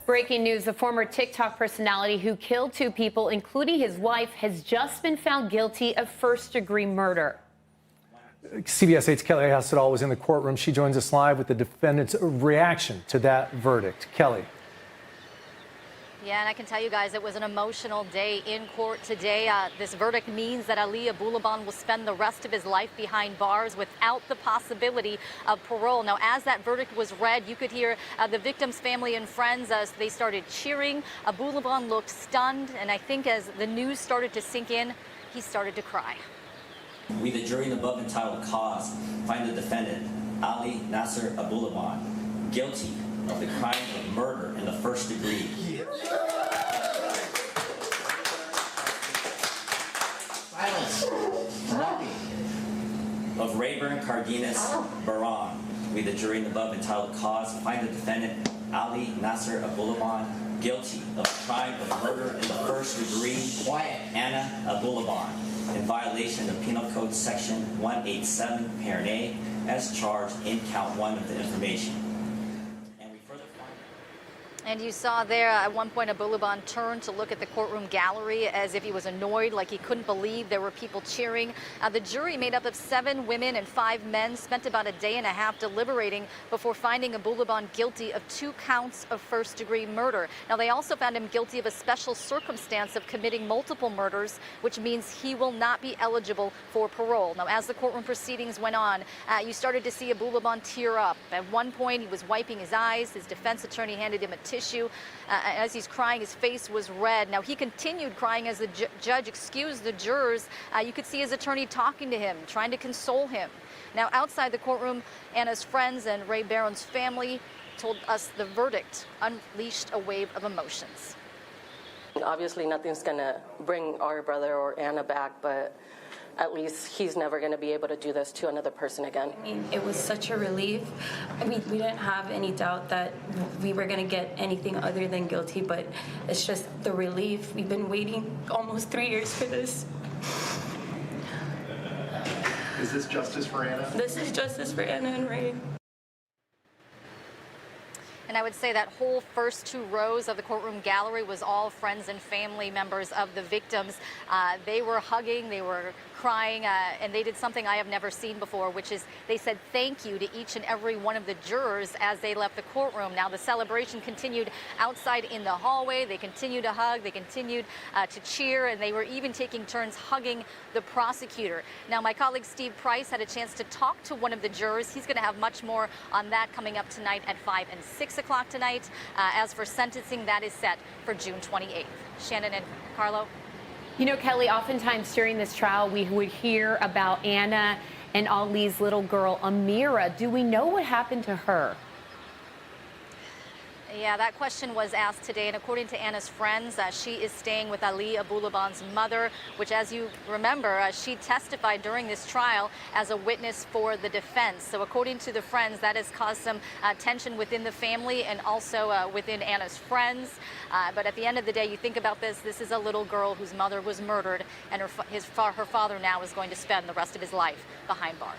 Breaking news, the former TikTok personality who killed 2 people, including his wife, has just been found guilty of first-degree murder. CBS 8's Kelly Hassedall was in the courtroom. She joins us live with the defendant's reaction to that verdict. Kelly. Yeah, and I can tell you guys, it was an emotional day in court today. This verdict means that Ali Abulaban will spend the rest of his life behind bars without the possibility of parole. Now, as that verdict was read, you could hear the victim's family and friends as they started cheering. Abulaban looked stunned, and I think as the news started to sink in, he started to cry. We, the jury in the above entitled cause, find the defendant, Ali Nasser Abulaban, guilty of the crime of murder in the first degree. Silence. Of Rayburn Cardenas Baran. We, the jury in the above entitled cause, find the defendant, Ali Nasser Abulaban, guilty of the crime of murder in the first degree. Anna Abulaban, in violation of Penal Code Section 187, Parent A, as charged in Count 1 of the information. And you saw there at one point Abulaban turned to look at the courtroom gallery as if he was annoyed, like he couldn't believe there were people cheering. The jury, made up of 7 women and 5 men, spent about a day and a half deliberating before finding Abulaban guilty of 2 counts of first-degree murder. Now, they also found him guilty of a special circumstance of committing multiple murders, which means he will not be eligible for parole. Now, as the courtroom proceedings went on, you started to see Abulaban tear up. At one point, he was wiping his eyes. His defense attorney handed him a tissue. As he's crying, his face was red. Now, he continued crying as the judge excused the jurors. You could see his attorney talking to him, trying to console him. Now, outside the courtroom, Anna's friends and Ray Barron's family told us the verdict unleashed a wave of emotions. Obviously, nothing's going to bring our brother or Anna back, but at least he's never going to be able to do this to another person again. I mean, it was such a relief. I mean, we didn't have any doubt that we were going to get anything other than guilty, but it's just the relief. We've been waiting almost 3 years for this. Is this justice for Anna? This is justice for Anna and Ray. And I would say that whole first 2 rows of the courtroom gallery was all friends and family members of the victims. They were hugging, they were crying, and they did something I have never seen before, which is they said thank you to each and every one of the jurors as they left the courtroom. Now, the celebration continued outside in the hallway. They continued to hug, they continued to cheer, and they were even taking turns hugging the prosecutor. Now, my colleague Steve Price had a chance to talk to one of the jurors. He's going to have much more on that coming up tonight at 5 and 6 o'clock tonight. As for sentencing, that is set for June 28th. Shannon and Carlo. You know, Kelly, oftentimes during this trial, we would hear about Anna and Ali's little girl, Amira. Do we know what happened to her? Yeah, that question was asked today, and according to Anna's friends, she is staying with Ali Abulaban's mother, which, as you remember, she testified during this trial as a witness for the defense. So according to the friends, that has caused some tension within the family and also within Anna's friends. But at the end of the day, you think about this is a little girl whose mother was murdered, and her father now is going to spend the rest of his life behind bars.